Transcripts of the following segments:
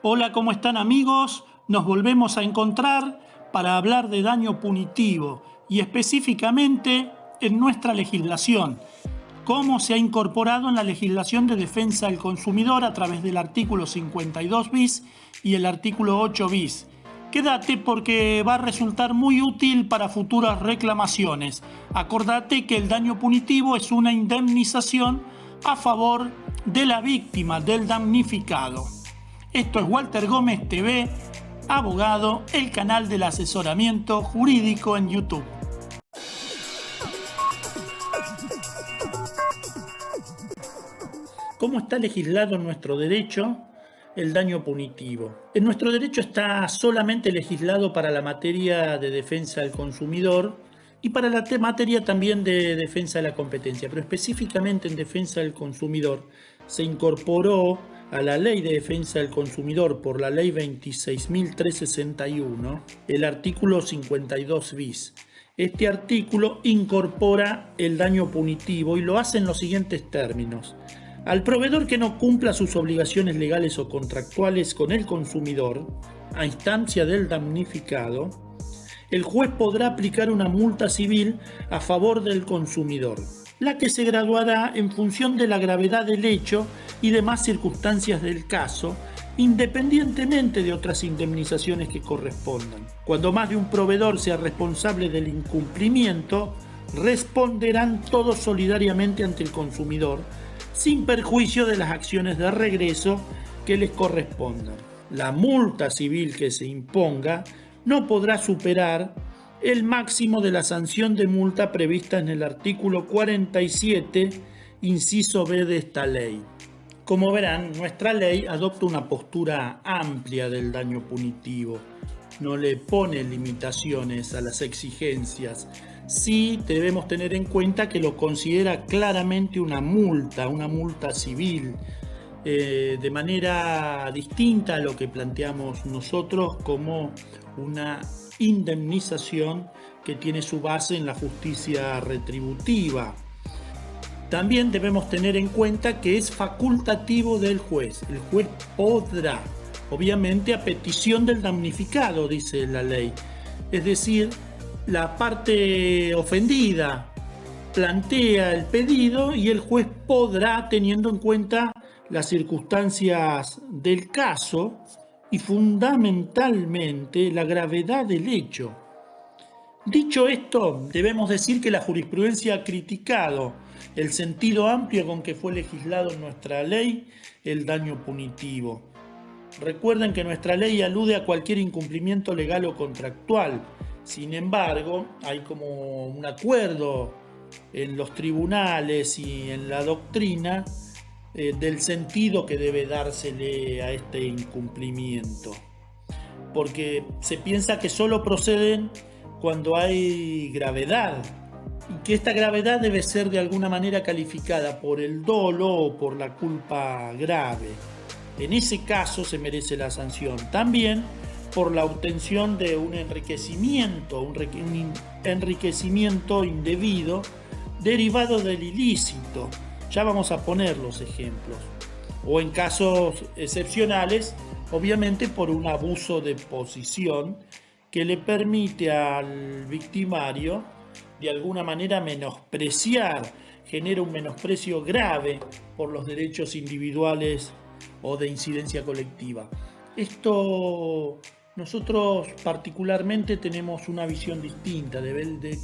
Hola, ¿cómo están amigos? Nos volvemos a encontrar para hablar de daño punitivo y específicamente en nuestra legislación. Cómo se ha incorporado en la legislación de defensa del consumidor a través del artículo 52 bis y el artículo 8 bis. Quédate porque va a resultar muy útil para futuras reclamaciones. Acordate que el daño punitivo es una indemnización a favor de la víctima, del damnificado. Esto es Walter Gómez TV, abogado, el canal del asesoramiento jurídico en YouTube. ¿Cómo está legislado en nuestro derecho el daño punitivo? En nuestro derecho está solamente legislado para la materia de defensa del consumidor y para la materia también de defensa de la competencia, pero específicamente en defensa del consumidor se incorporó a la Ley de Defensa del Consumidor por la Ley 26.361 el artículo 52 bis. Este artículo incorpora el daño punitivo y lo hace en los siguientes términos. Al proveedor que no cumpla sus obligaciones legales o contractuales con el consumidor, a instancia del damnificado, el juez podrá aplicar una multa civil a favor del consumidor, la que se graduará en función de la gravedad del hecho y demás circunstancias del caso, independientemente de otras indemnizaciones que correspondan. Cuando más de un proveedor sea responsable del incumplimiento, responderán todos solidariamente ante el consumidor, sin perjuicio de las acciones de regreso que les correspondan. La multa civil que se imponga no podrá superar el máximo de la sanción de multa prevista en el artículo 47, inciso B de esta ley. Como verán, nuestra ley adopta una postura amplia del daño punitivo. No le pone limitaciones a las exigencias. Sí debemos tener en cuenta que lo considera claramente una multa civil, de manera distinta a lo que planteamos nosotros como una indemnización que tiene su base en la justicia retributiva. También debemos tener en cuenta que es facultativo del juez. El juez podrá, obviamente a petición del damnificado, dice la ley. Es decir, la parte ofendida plantea el pedido y el juez podrá, teniendo en cuenta las circunstancias del caso y fundamentalmente la gravedad del hecho. Dicho esto, debemos decir que la jurisprudencia ha criticado el sentido amplio con que fue legislado en nuestra ley el daño punitivo. Recuerden que nuestra ley alude a cualquier incumplimiento legal o contractual. Sin embargo, hay como un acuerdo en los tribunales y en la doctrina del sentido que debe dársele a este incumplimiento. Porque se piensa que solo proceden cuando hay gravedad y que esta gravedad debe ser de alguna manera calificada por el dolo o por la culpa grave. En ese caso se merece la sanción. También por la obtención de un enriquecimiento indebido derivado del ilícito. Ya vamos a poner los ejemplos. O en casos excepcionales, obviamente por un abuso de posición que le permite al victimario de alguna manera menospreciar, genera un menosprecio grave por los derechos individuales o de incidencia colectiva. Esto nosotros particularmente tenemos una visión distinta,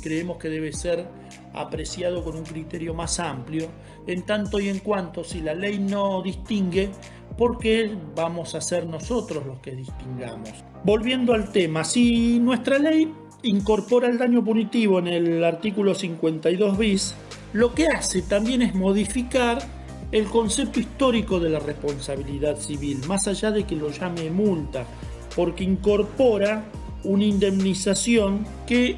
creemos que debe ser apreciado con un criterio más amplio, en tanto y en cuanto si la ley no distingue, ¿por qué vamos a ser nosotros los que distingamos? Volviendo al tema, si nuestra ley incorpora el daño punitivo en el artículo 52 bis, lo que hace también es modificar el concepto histórico de la responsabilidad civil, más allá de que lo llame multa, porque incorpora una indemnización que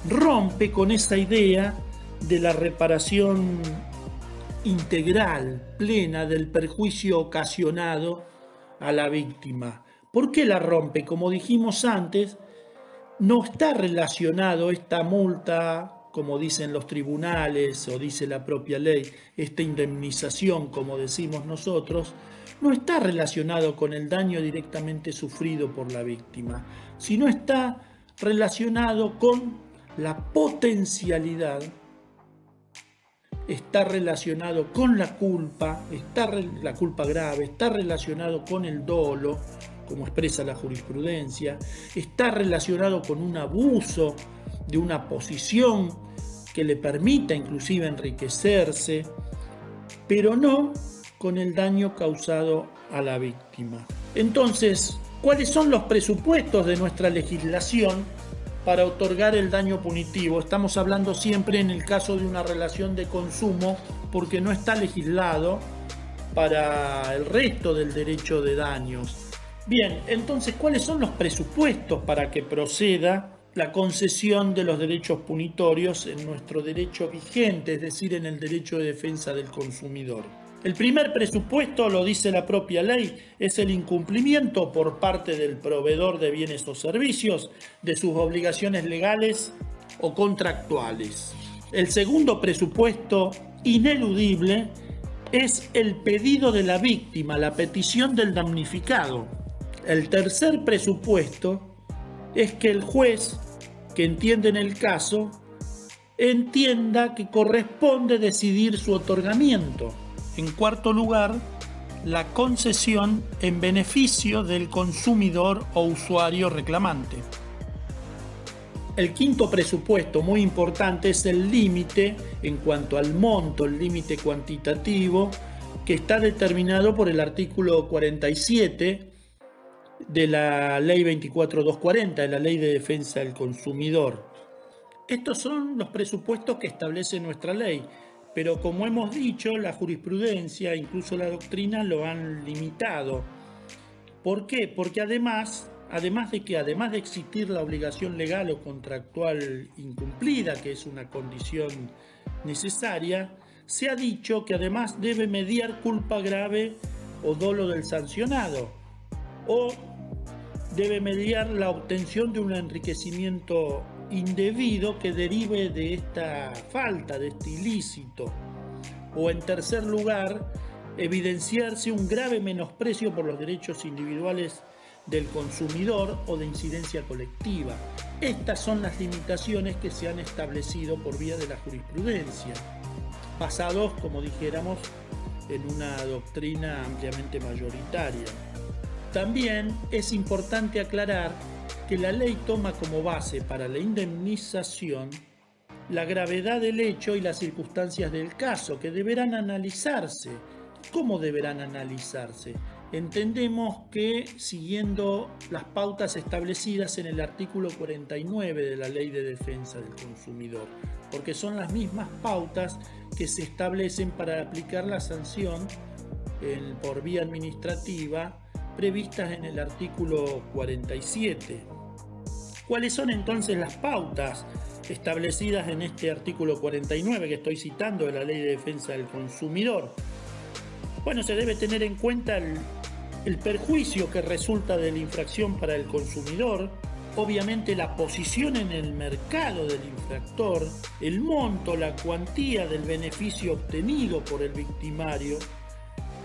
rompe con esa idea de la reparación integral, plena del perjuicio ocasionado a la víctima. ¿Por qué la rompe? Como dijimos antes, no está relacionado esta multa, como dicen los tribunales o dice la propia ley, esta indemnización, como decimos nosotros, no está relacionado con el daño directamente sufrido por la víctima, sino está relacionado con la potencialidad, está relacionado con la culpa, la culpa grave, está relacionado con el dolo, como expresa la jurisprudencia, está relacionado con un abuso de una posición que le permita inclusive enriquecerse, pero no con el daño causado a la víctima. Entonces, ¿cuáles son los presupuestos de nuestra legislación para otorgar el daño punitivo? Estamos hablando siempre en el caso de una relación de consumo, porque no está legislado para el resto del derecho de daños. Bien, entonces, ¿cuáles son los presupuestos para que proceda la concesión de los derechos punitorios en nuestro derecho vigente, es decir, en el derecho de defensa del consumidor? El primer presupuesto, lo dice la propia ley, es el incumplimiento por parte del proveedor de bienes o servicios de sus obligaciones legales o contractuales. El segundo presupuesto, ineludible, es el pedido de la víctima, la petición del damnificado. El tercer presupuesto es que el juez que entiende en el caso entienda que corresponde decidir su otorgamiento. En cuarto lugar, la concesión en beneficio del consumidor o usuario reclamante. El quinto presupuesto, muy importante, es el límite en cuanto al monto, el límite cuantitativo, que está determinado por el artículo 47 de la Ley 24240, de la Ley de Defensa del Consumidor. Estos son los presupuestos que establece nuestra ley, pero como hemos dicho, la jurisprudencia, incluso la doctrina, lo han limitado. ¿Por qué? Porque además de existir la obligación legal o contractual incumplida, que es una condición necesaria, se ha dicho que además debe mediar culpa grave o dolo del sancionado, o debe mediar la obtención de un enriquecimiento indebido que derive de esta falta, de este ilícito, o en tercer lugar, evidenciarse un grave menosprecio por los derechos individuales del consumidor o de incidencia colectiva. Estas son las limitaciones que se han establecido por vía de la jurisprudencia, basados, como dijéramos, en una doctrina ampliamente mayoritaria. También es importante aclarar que la ley toma como base para la indemnización la gravedad del hecho y las circunstancias del caso, que deberán analizarse. ¿Cómo deberán analizarse? Entendemos que siguiendo las pautas establecidas en el artículo 49 de la Ley de Defensa del Consumidor, porque son las mismas pautas que se establecen para aplicar la sanción por vía administrativa previstas en el artículo 47. ¿Cuáles son entonces las pautas establecidas en este artículo 49 que estoy citando de la Ley de Defensa del Consumidor? Bueno, se debe tener en cuenta el perjuicio que resulta de la infracción para el consumidor, obviamente la posición en el mercado del infractor, el monto, la cuantía del beneficio obtenido por el victimario,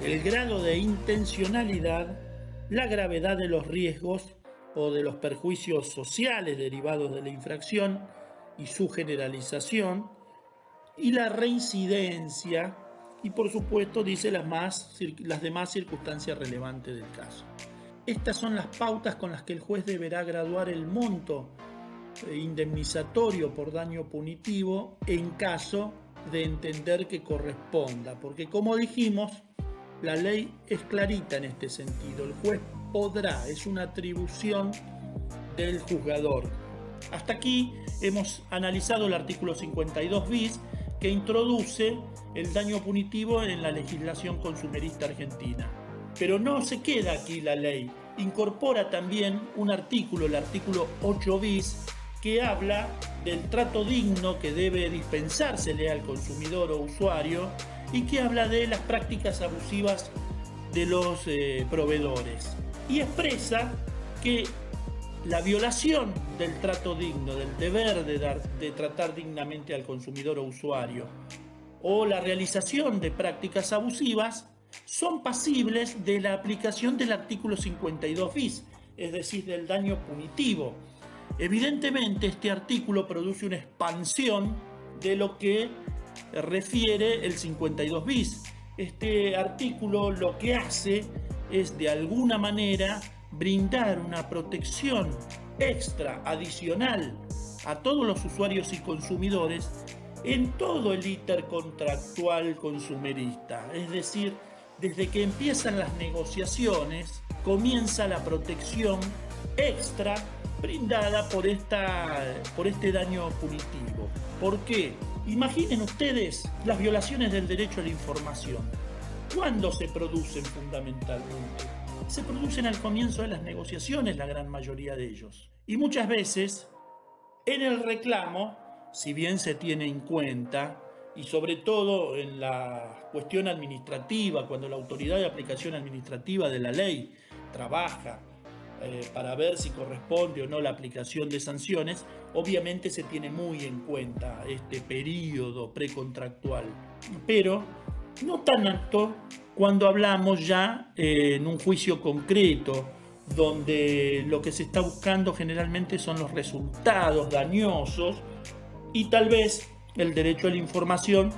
el grado de intencionalidad, la gravedad de los riesgos o de los perjuicios sociales derivados de la infracción y su generalización, y la reincidencia, y por supuesto dice las demás circunstancias relevantes del caso. Estas son las pautas con las que el juez deberá graduar el monto indemnizatorio por daño punitivo en caso de entender que corresponda, porque como dijimos, la ley es clarita en este sentido. El juez podrá, es una atribución del juzgador. Hasta aquí hemos analizado el artículo 52 bis, que introduce el daño punitivo en la legislación consumerista argentina. Pero no se queda aquí la ley, incorpora también un artículo, el artículo 8 bis, que habla del trato digno que debe dispensársele al consumidor o usuario y que habla de las prácticas abusivas de los proveedores. Y expresa que la violación del trato digno, del deber de tratar dignamente al consumidor o usuario, o la realización de prácticas abusivas, son pasibles de la aplicación del artículo 52 bis, es decir, del daño punitivo. Evidentemente, este artículo produce una expansión de lo que refiere el 52 bis. Este artículo lo que hace es, de alguna manera, brindar una protección extra, adicional, a todos los usuarios y consumidores en todo el íter contractual consumerista. Es decir, desde que empiezan las negociaciones, comienza la protección extra brindada por este daño punitivo. ¿Por qué? Imaginen ustedes las violaciones del derecho a la información. ¿Cuándo se producen fundamentalmente? Se producen al comienzo de las negociaciones, la gran mayoría de ellos. Y muchas veces, en el reclamo, si bien se tiene en cuenta, y sobre todo en la cuestión administrativa, cuando la autoridad de aplicación administrativa de la ley trabaja para ver si corresponde o no la aplicación de sanciones, obviamente se tiene muy en cuenta este periodo precontractual. Pero no tanto cuando hablamos ya en un juicio concreto, donde lo que se está buscando generalmente son los resultados dañosos y tal vez el derecho a la información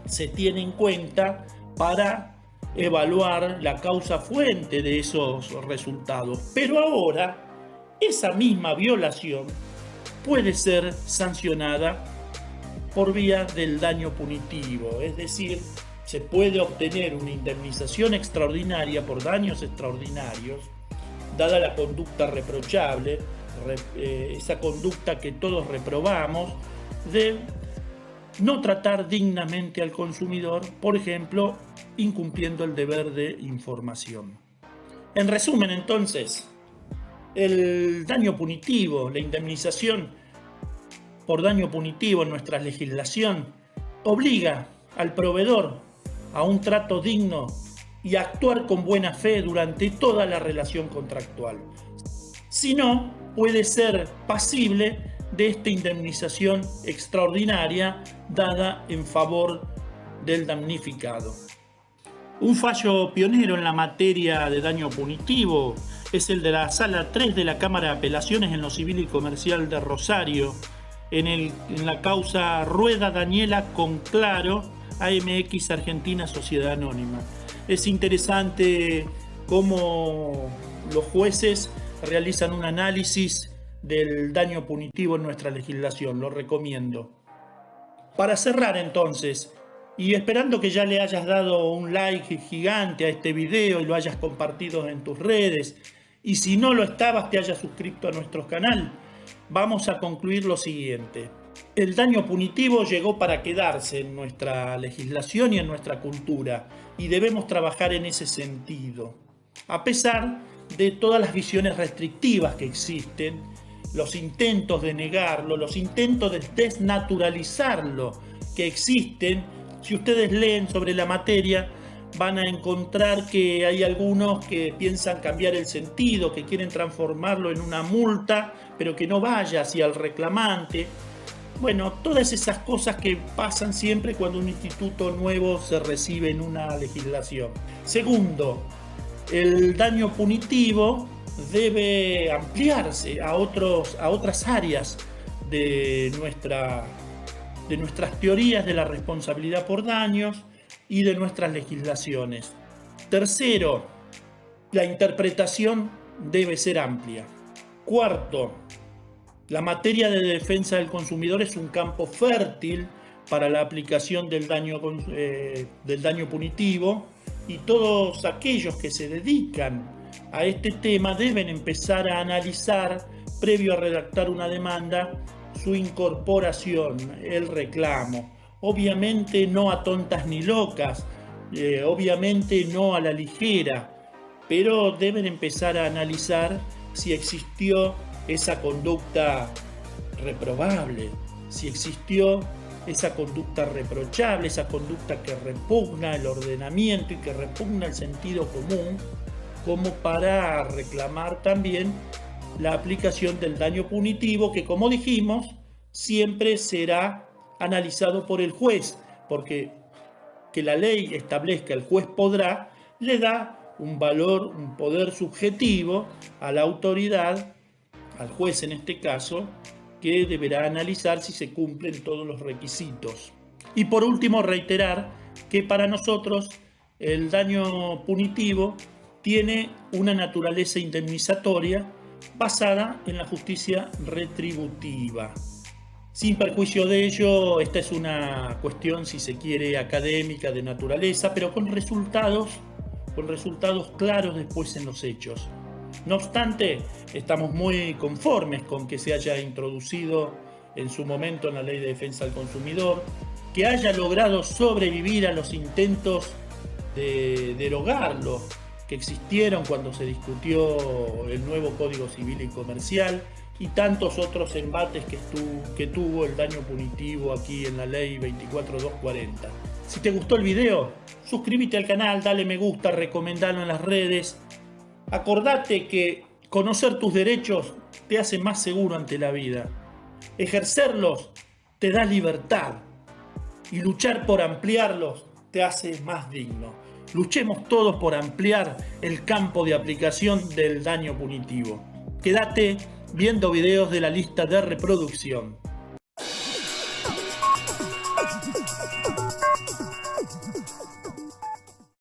se tiene en cuenta para evaluar la causa fuente de esos resultados. Pero ahora esa misma violación puede ser sancionada por vía del daño punitivo, es decir, se puede obtener una indemnización extraordinaria por daños extraordinarios, dada la conducta reprochable, esa conducta que todos reprobamos, de no tratar dignamente al consumidor, por ejemplo, incumpliendo el deber de información. En resumen, entonces, el daño punitivo, la indemnización por daño punitivo en nuestra legislación, obliga al proveedor a un trato digno y a actuar con buena fe durante toda la relación contractual. Si no, puede ser pasible de esta indemnización extraordinaria dada en favor del damnificado. Un fallo pionero en la materia de daño punitivo es el de la Sala 3 de la Cámara de Apelaciones en lo Civil y Comercial de Rosario, en la causa Rueda Daniela con Claro, AMX Argentina Sociedad Anónima. Es interesante cómo los jueces realizan un análisis del daño punitivo en nuestra legislación, lo recomiendo. Para cerrar entonces, y esperando que ya le hayas dado un like gigante a este video y lo hayas compartido en tus redes, y si no lo estabas te hayas suscrito a nuestro canal, vamos a concluir lo siguiente. El daño punitivo llegó para quedarse en nuestra legislación y en nuestra cultura, y debemos trabajar en ese sentido. A pesar de todas las visiones restrictivas que existen, los intentos de negarlo, los intentos de desnaturalizarlo que existen, si ustedes leen sobre la materia, van a encontrar que hay algunos que piensan cambiar el sentido, que quieren transformarlo en una multa, pero que no vaya hacia el reclamante. Bueno, todas esas cosas que pasan siempre cuando un instituto nuevo se recibe en una legislación. Segundo, el daño punitivo debe ampliarse a otras áreas de nuestras teorías de la responsabilidad por daños y de nuestras legislaciones. Tercero, la interpretación debe ser amplia. Cuarto, la materia de defensa del consumidor es un campo fértil para la aplicación del daño punitivo, y todos aquellos que se dedican a este tema deben empezar a analizar, previo a redactar una demanda, su incorporación, el reclamo. Obviamente no a tontas ni locas, obviamente no a la ligera, pero deben empezar a analizar si existió esa conducta reprobable, si existió esa conducta reprochable, esa conducta que repugna el ordenamiento y que repugna el sentido común, como para reclamar también la aplicación del daño punitivo, que, como dijimos, siempre será analizado por el juez, porque que la ley establezca el juez podrá, le da un valor, un poder subjetivo a la autoridad, al juez en este caso, que deberá analizar si se cumplen todos los requisitos. Y por último, reiterar que para nosotros el daño punitivo tiene una naturaleza indemnizatoria basada en la justicia retributiva. Sin perjuicio de ello, esta es una cuestión, si se quiere, académica de naturaleza, pero con resultados claros después en los hechos. No obstante, estamos muy conformes con que se haya introducido en su momento en la Ley de Defensa del Consumidor, que haya logrado sobrevivir a los intentos de derogarlo que existieron cuando se discutió el nuevo Código Civil y Comercial y tantos otros embates que tuvo el daño punitivo aquí en la Ley 24240. Si te gustó el video, suscríbete al canal, dale me gusta, recomendalo en las redes. Acordate que conocer tus derechos te hace más seguro ante la vida. Ejercerlos te da libertad y luchar por ampliarlos te hace más digno. Luchemos todos por ampliar el campo de aplicación del daño punitivo. Quédate viendo videos de la lista de reproducción.